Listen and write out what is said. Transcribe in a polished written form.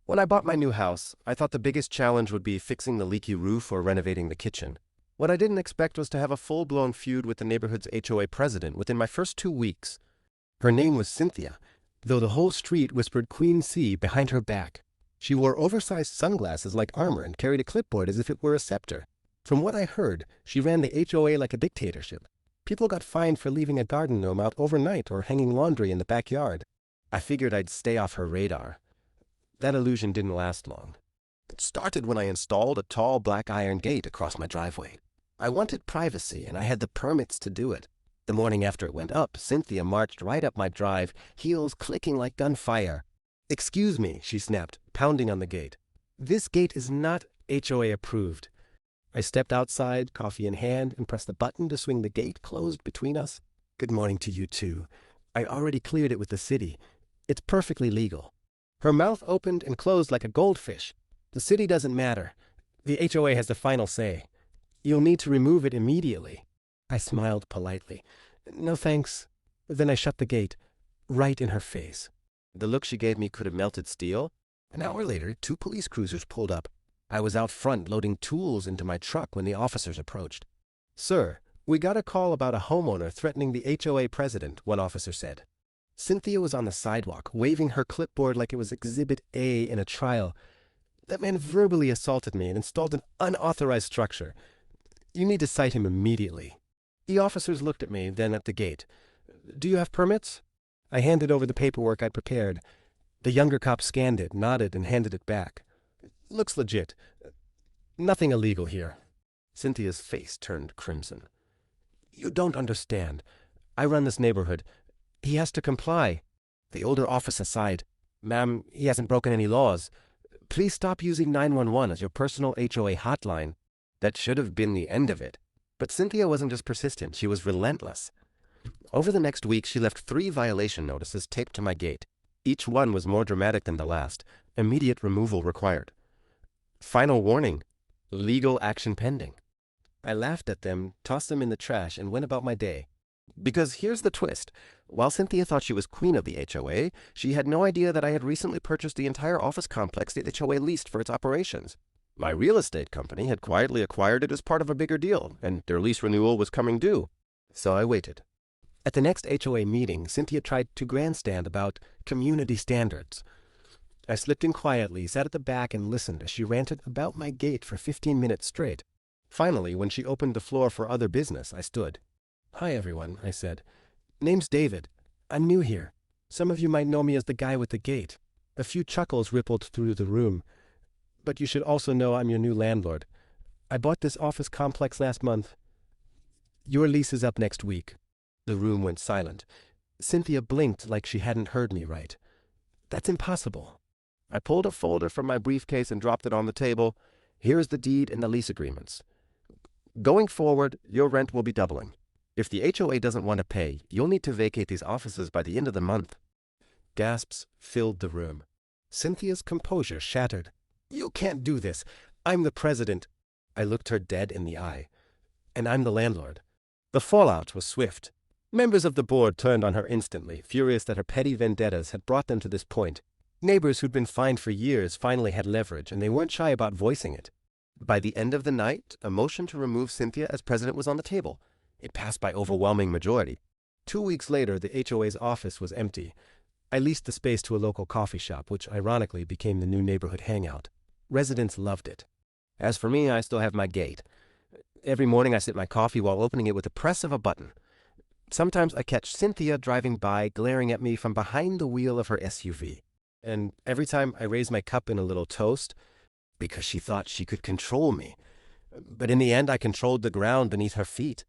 When I bought my new house, I thought the biggest challenge would be fixing the leaky roof or renovating the kitchen. What I didn't expect was to have a full-blown feud with the neighborhood's HOA president within my first 2 weeks. Her name was Cynthia, though the whole street whispered Queen C behind her back. She wore oversized sunglasses like armor and carried a clipboard as if it were a scepter. From what I heard, she ran the HOA like a dictatorship. People got fined for leaving a garden gnome out overnight or hanging laundry in the backyard. I figured I'd stay off her radar. That illusion didn't last long. It started when I installed a tall black iron gate across my driveway. I wanted privacy, and I had the permits to do it. The morning after it went up, Cynthia marched right up my drive, heels clicking like gunfire. "Excuse me," she snapped, pounding on the gate. "This gate is not HOA approved." I stepped outside, coffee in hand, and pressed the button to swing the gate closed between us. "Good morning to you, too. I already cleared it with the city. It's perfectly legal." Her mouth opened and closed like a goldfish. "The city doesn't matter. The HOA has the final say. You'll need to remove it immediately." I smiled politely. "No thanks." Then I shut the gate, right in her face. The look she gave me could have melted steel. An hour later, 2 police cruisers pulled up. I was out front loading tools into my truck when the officers approached. "Sir, we got a call about a homeowner threatening the HOA president," one officer said. Cynthia was on the sidewalk, waving her clipboard like it was Exhibit A in a trial. "That man verbally assaulted me and installed an unauthorized structure. You need to cite him immediately." The officers looked at me, then at the gate. "Do you have permits?" I handed over the paperwork I'd prepared. The younger cop scanned it, nodded, and handed it back. "Looks legit. Nothing illegal here." Cynthia's face turned crimson. "You don't understand. I run this neighborhood. He has to comply." The older officer sighed. "Ma'am, he hasn't broken any laws. Please stop using 911 as your personal HOA hotline." That should have been the end of it. But Cynthia wasn't just persistent, she was relentless. Over the next week, she left 3 violation notices taped to my gate. Each one was more dramatic than the last. Immediate removal required. Final warning: legal action pending. I laughed at them, tossed them in the trash, and went about my day. Because here's the twist. While Cynthia thought she was queen of the HOA, she had no idea that I had recently purchased the entire office complex the HOA leased for its operations. My real estate company had quietly acquired it as part of a bigger deal, and their lease renewal was coming due. So I waited. At the next HOA meeting, Cynthia tried to grandstand about community standards. I slipped in quietly, sat at the back, and listened as she ranted about my gate for 15 minutes straight. Finally, when she opened the floor for other business, I stood. "Hi, everyone," I said. "Name's David. I'm new here. Some of you might know me as the guy with the gate." A few chuckles rippled through the room. "But you should also know I'm your new landlord. I bought this office complex last month. Your lease is up next week." The room went silent. Cynthia blinked like she hadn't heard me right. "That's impossible." I pulled a folder from my briefcase and dropped it on the table. "Here's the deed and the lease agreements. Going forward, your rent will be doubling. If the HOA doesn't want to pay, you'll need to vacate these offices by the end of the month." Gasps filled the room. Cynthia's composure shattered. "You can't do this. I'm the president." I looked her dead in the eye. "And I'm the landlord." The fallout was swift. Members of the board turned on her instantly, furious that her petty vendettas had brought them to this point. Neighbors who'd been fined for years finally had leverage, and they weren't shy about voicing it. By the end of the night, a motion to remove Cynthia as president was on the table. It passed by overwhelming majority. 2 weeks later, the HOA's office was empty. I leased the space to a local coffee shop, which ironically became the new neighborhood hangout. Residents loved it. As for me, I still have my gate. Every morning I sip my coffee while opening it with the press of a button. Sometimes I catch Cynthia driving by, glaring at me from behind the wheel of her SUV. And every time I raise my cup in a little toast, because she thought she could control me. But in the end, I controlled the ground beneath her feet.